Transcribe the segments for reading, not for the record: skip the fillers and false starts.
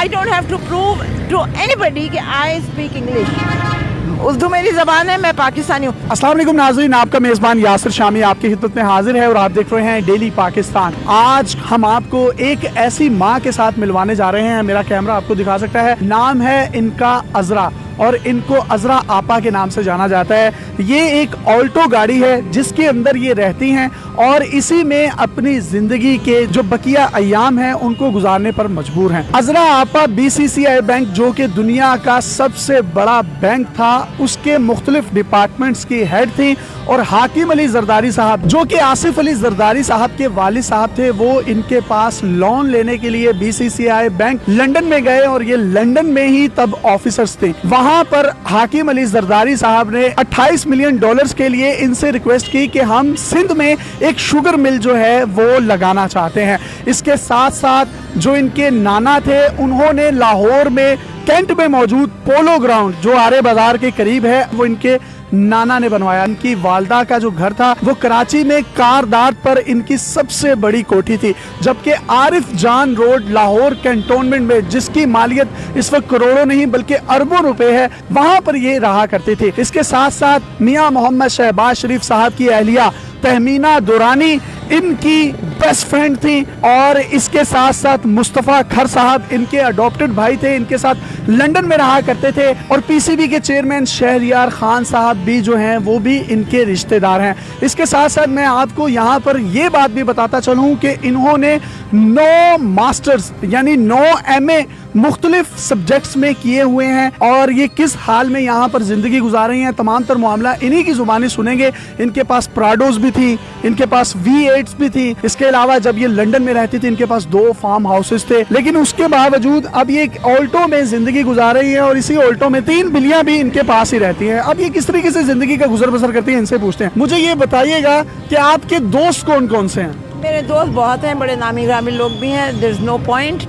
I don't have to prove to anybody कि I speak English. Urdu मेरी ज़बान है, मैं पाकिस्तानी हूँ। अस्सलाम वालेकुम नाज़रीन, आपका मेज़बान यासिर शामी आपकी खिदमत में हाजिर है और आप देख रहे हैं डेली पाकिस्तान। आज हम आपको एक ऐसी माँ के साथ मिलवाने जा रहे हैं, मेरा कैमरा आपको दिखा सकता है। नाम है इनका अजरा और इनको अजरा आपा के नाम से जाना जाता है। ये एक ऑल्टो गाड़ी है जिसके अंदर ये रहती हैं और इसी में अपनी जिंदगी के जो बकिया अयाम हैं उनको गुजारने पर मजबूर हैं। अजरा आपा BCCI बैंक, जो कि दुनिया का सबसे बड़ा बैंक था, उसके मुख्तलिफ डिपार्टमेंट्स की हेड थी और हाकिम अली जरदारी साहब, जो कि आसिफ अली जरदारी साहब के वालिद साहब थे, वो इनके पास लोन लेने के लिए BCCI बैंक लंदन में गए और ये लंदन में ही तब ऑफिसर्स थे। वहां पर हाकिम अली जरदारी साहब ने $28 मिलियन के लिए इनसे रिक्वेस्ट की कि हम सिंध में एक शुगर मिल जो है वो लगाना चाहते हैं। इसके साथ साथ जो इनके नाना थे, उन्होंने लाहौर में कैंट में मौजूद पोलो ग्राउंड जो आरे बाजार के करीब है, वो इनके नाना ने बनवाया। इनकी वालदा का जो घर था वो कराची में कारदार पर इनकी सबसे बड़ी कोठी थी, जबकि आरिफ जान रोड लाहौर कैंटोनमेंट में, जिसकी मालियत इस वक्त करोड़ों नहीं बल्कि अरबों रुपए है, वहां पर ये रहा करते थे। इसके साथ साथ मियां मोहम्मद शहबाज शरीफ साहब की अहलिया तहमीना दुरानी इनकी बेस्ट फ्रेंड थी और इसके साथ साथ मुस्तफ़ा खर साहब इनके अडॉप्टेड भाई थे, इनके साथ लंदन में रहा करते थे और PCB के चेयरमैन शहरियार खान साहब भी जो हैं वो भी इनके रिश्तेदार हैं। इसके साथ साथ मैं आपको यहाँ पर ये बात भी बताता चलूँ कि इन्होंने 9 मास्टर्स यानी 9 MA मुख्तलिफ सब्जेक्ट्स में किए हुए हैं और ये किस हाल में यहाँ पर जिंदगी गुजार रही हैं, तमाम तर मामला इन्हीं की जुबानी सुनेंगे। इनके पास प्राडोज भी थी, इनके पास V8 भी थी। इसके अलावा जब ये लंदन में रहती थी इनके पास 2 फार्म हाउसेस थे, लेकिन उसके बावजूद अब ये एक ऑल्टो में जिंदगी गुजार रही है और इसी ऑल्टो में 3 बिल्लियां भी इनके पास ही रहती हैं। अब ये किस तरीके से जिंदगी का गुजर बसर करती है, इनसे पूछते हैं। मुझे ये बताइएगा कि आपके दोस्त कौन कौन से हैं? मेरे दोस्त बहुत हैं, बड़े नामी ग्रामी लोग भी हैं। There is no point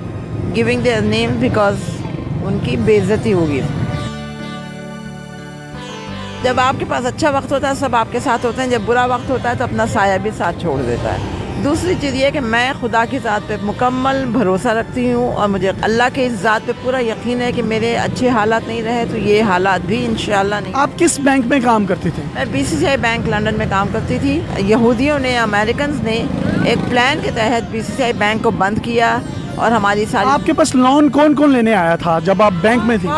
giving their name because उनकी बेइज्जती होगी। जब आपके पास अच्छा वक्त होता है सब आपके साथ होते हैं, जब बुरा वक्त होता है तो अपना साया भी साथ छोड़ देता है। दूसरी चीज़ ये कि मैं खुदा की ज़ात पे मुकम्मल भरोसा रखती हूँ और मुझे अल्लाह के इस ज़ात पे पूरा यकीन है कि मेरे अच्छे हालात नहीं रहे तो ये हालात भी इंशाल्लाह नहीं। आप किस बैंक में काम करती थी? मैं BCCI बैंक लंदन में काम करती थी। यहूदियों ने, अमेरिकन ने एक प्लान के तहत BCCI बैंक को बंद किया और हमारी सारी। आपके पास लोन कौन कौन लेने आया था जब आप बैंक में थी?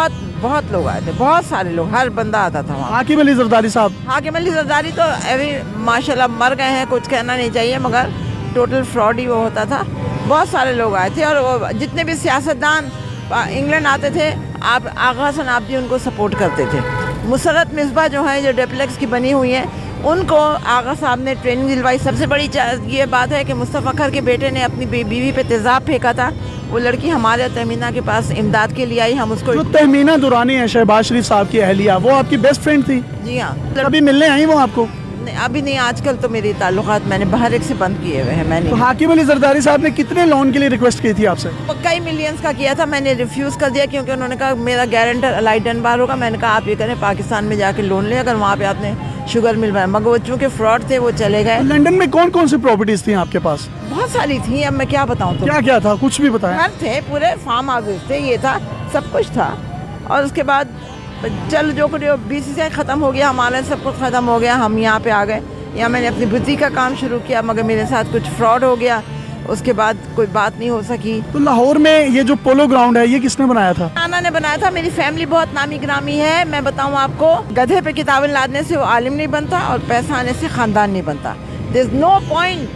बहुत लोग आए थे, बहुत सारे लोग, हर बंदा आता था वहाँ। हाकिम अली जरदारी साहब? हाकिम अली जरदारी तो अभी माशाल्लाह मर गए हैं, कुछ कहना नहीं चाहिए, मगर टोटल फ्रॉड ही वो होता था। बहुत सारे लोग आए थे और जितने भी सियासतदान इंग्लैंड आते थे, आप आगा हसन आबदी उनको सपोर्ट करते थे। मुसरत मिसबा जो है, जो डेप्लेक्स की बनी हुई है, उनको आगा साहब ने ट्रेनिंग दिलवाई। सबसे बड़ी ये बात है कि मुस्तफ़ा खर के बेटे ने अपनी बीवी पे तेज़ाब फेंका था। वो लड़की हमारे तहमीना के पास इमदाद के लिए आई, हम उसको। जो तहमीना दुरानी है शहबाज शरीफ साहब की अहलिया, वो आपकी बेस्ट फ्रेंड थी? जी हाँ। अभी मिलने आई वो आपको? नहीं, अभी नहीं, आजकल तो मेरी ताल्लुकात मैंने बाहर एक से बंद किए हुए हैं। मैंने तो हाकिम अली जरदारी साहब ने कितने लोन के लिए रिक्वेस्ट की थी आपसे? कई मिलियंस का किया था, मैंने रिफ्यूज़ कर दिया क्योंकि उन्होंने कहा मेरा गारंटर अलाई डनबार होगा। मैंने कहा आप ये करें, पाकिस्तान में जाके लोन लें अगर वहाँ पे आपने शुगर मिल रहा है, मगर वो चूँकि फ्रॉड थे वो चले गए। लंदन में कौन कौन सी प्रॉपर्टीज थी आपके पास? बहुत सारी थी, अब मैं क्या बताऊँ। तो क्या क्या था, कुछ भी बताएं। घर थे, पूरे फार्म हाउसेस थे, ये था, सब कुछ था। और उसके बाद चल जो BCCI ख़त्म हो गया, हमारा सब कुछ ख़त्म हो गया, हम यहाँ पे आ गए। यहाँ मैंने अपनी बुटीक का काम शुरू किया, मगर मेरे साथ कुछ फ्रॉड हो गया, उसके बाद कोई बात नहीं हो सकी। तो लाहौर में ये जो पोलो ग्राउंड है, ये किसने बनाया था? नाना ने बनाया था। मेरी फैमिली बहुत नामी ग्रामी है। मैं बताऊँ आपको, गधे पे किताबें लादने से वो आलिम नहीं बनता और पैसा आने से ख़ानदान नहीं बनता। There is no point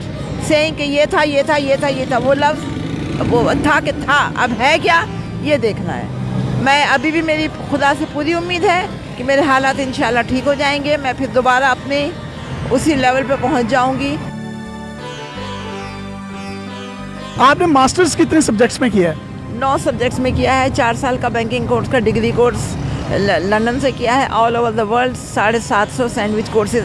saying कि ये था, ये था, ये था, ये था। वो लफ्ज़ वो था कि था, अब है क्या ये देखना है। मैं अभी भी, मेरी खुदा से पूरी उम्मीद है कि मेरे हालात इंशाल्लाह ठीक हो जाएंगे, मैं फिर दोबारा अपने उसी लेवल पे पहुंच जाऊंगी। आपने मास्टर्स कितने सब्जेक्ट्स में किया है? 9 सब्जेक्ट्स में किया है। 4 साल का बैंकिंग कोर्स का डिग्री कोर्स लंदन से किया है। All over the world 750 sandwich courses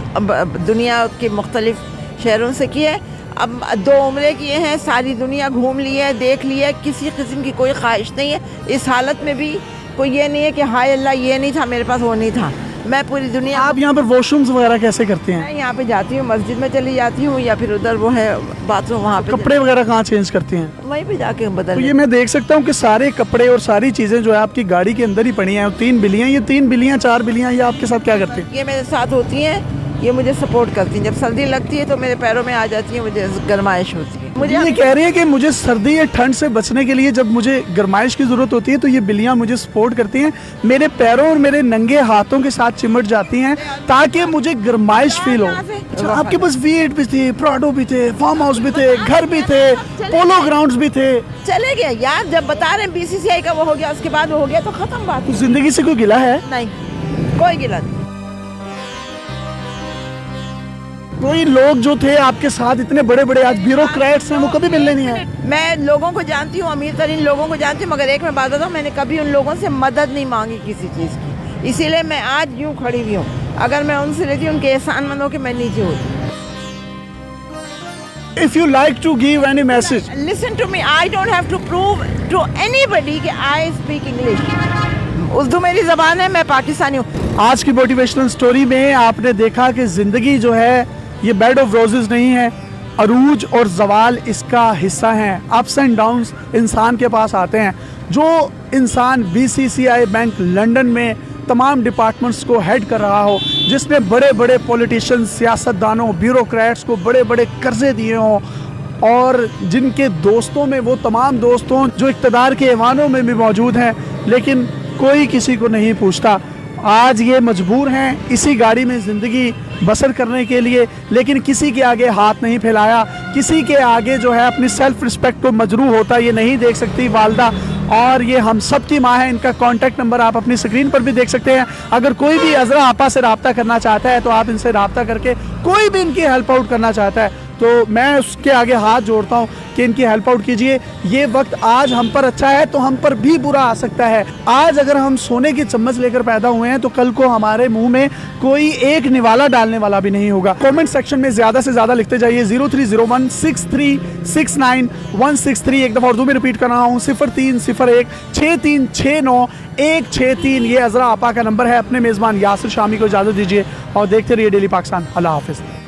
दुनिया के मुख्तलिफ शहरों से किए। अब 2 उम्रे किए हैं, सारी दुनिया घूम ली है, देख ली है, किसी किस्म की कोई ख्वाहिश नहीं है। इस हालत में भी कोई ये नहीं है कि हाय अल्लाह ये नहीं था मेरे पास, वो नहीं था। मैं पूरी दुनिया आप यहाँ पर वॉशरूम्स वगैरह कैसे करते हैं? मैं यहाँ पे जाती हूँ, मस्जिद में चली जाती हूँ या फिर उधर वो है बाथरूम, वहाँ पे कपड़े वगैरह कहाँ चेंज करते हैं? वहीं पे जाके तो बदल ये मैं देख सकता हूँ कि सारे कपड़े और सारी चीजें जो है आपकी गाड़ी के अंदर ही पड़ी हैं। 3 बिल्लियाँ, ये 3 बिल्लियाँ 4 बिल्लियाँ, ये आपके साथ क्या करते हैं? ये मेरे साथ होती हैं, ये मुझे सपोर्ट करती हैं। जब सर्दी लगती है तो मेरे पैरों में आ जाती है, मुझे गर्माइश होती है। मुझे ये कह रही है कि मुझे सर्दी या ठंड से बचने के लिए जब मुझे गर्माइश की जरूरत होती है तो ये बिल्लियाँ मुझे सपोर्ट करती हैं, मेरे पैरों और मेरे नंगे हाथों के साथ चिमट जाती हैं ताकि मुझे गर्माइश फील हो। अच्छा, आपके पास V8 भी थे, प्राडो भी थे, फार्म हाउस भी थे, घर भी थे, पोलो ग्राउंड्स भी थे। चले गए यार, जब बता रहे हैं BCCI का वो हो गया, उसके बाद वो हो गया तो खत्म बात। तो जिंदगी से कोई गिला है? नहीं, कोई गिला नहीं। कोई लोग जो थे आपके साथ इतने बड़े बड़े आज ब्यूरोक्रेट्स हैं, वो कभी मिलने नहीं आए? मैं लोगों को जानती हूँ, अमीर तरीन लोगों को जानती हूँ, मगर एक मैं बात बताऊँ, मैंने कभी उन लोगों से मदद नहीं मांगी किसी चीज़ की, इसीलिए मैं आज यूँ खड़ी हुई हूँ। अगर मैं उनसे लेती उनके एहसान मंद होकर मैं नीचे होती। If you like to give any message, Listen to me, I don't have to prove to anybody कि I speak English. उर्दू मेरी ज़बान है, मैं पाकिस्तानी हूँ। आज की मोटिवेशनल स्टोरी में आपने देखा कि ज़िंदगी जो है ये बेड ऑफ रोजेस नहीं है, अरूज और जवाल इसका हिस्सा हैं। अप्स एंड डाउन्स इंसान के पास आते हैं। जो इंसान BCCI बैंक लंदन में तमाम डिपार्टमेंट्स को हेड कर रहा हो, जिसने बड़े बड़े पॉलिटिशियन, सियासतदानों, ब्यूरोक्रेट्स को बड़े बड़े कर्जे दिए हों और जिनके दोस्तों में वो तमाम दोस्त हों जो इक़्तिदार के ऐवानों में भी मौजूद हैं, लेकिन कोई किसी को नहीं पूछता। आज ये मजबूर हैं इसी गाड़ी में ज़िंदगी बसर करने के लिए, लेकिन किसी के आगे हाथ नहीं फैलाया, किसी के आगे जो है अपनी सेल्फ रिस्पेक्ट को मजरूह होता ये नहीं देख सकती वालदा। और ये हम सब की माँ है। इनका कॉन्टैक्ट नंबर आप अपनी स्क्रीन पर भी देख सकते हैं। अगर कोई भी अजरा आपा से रब्ता करना चाहता है तो आप इनसे रब्ता करके, कोई भी इनकी हेल्प आउट करना चाहता है तो मैं उसके आगे हाथ जोड़ता हूँ कि इनकी हेल्प आउट कीजिए। ये वक्त आज हम पर अच्छा है तो हम पर भी बुरा आ सकता है। आज अगर हम सोने की चम्मच लेकर पैदा हुए हैं तो कल को हमारे मुंह में कोई एक निवाला डालने वाला भी नहीं होगा। कमेंट सेक्शन में ज़्यादा से ज़्यादा लिखते जाइए 030163696163। एक दफ़ा उर्दू में रिपीट कर रहा हूँ 030163696163। ये अजरा आपा का नंबर है। अपने मेज़बान यासिर शामी को इजाज़त दीजिए और देखते रहिए डेली पाकिस्तान। अल्लाह हाफिज़।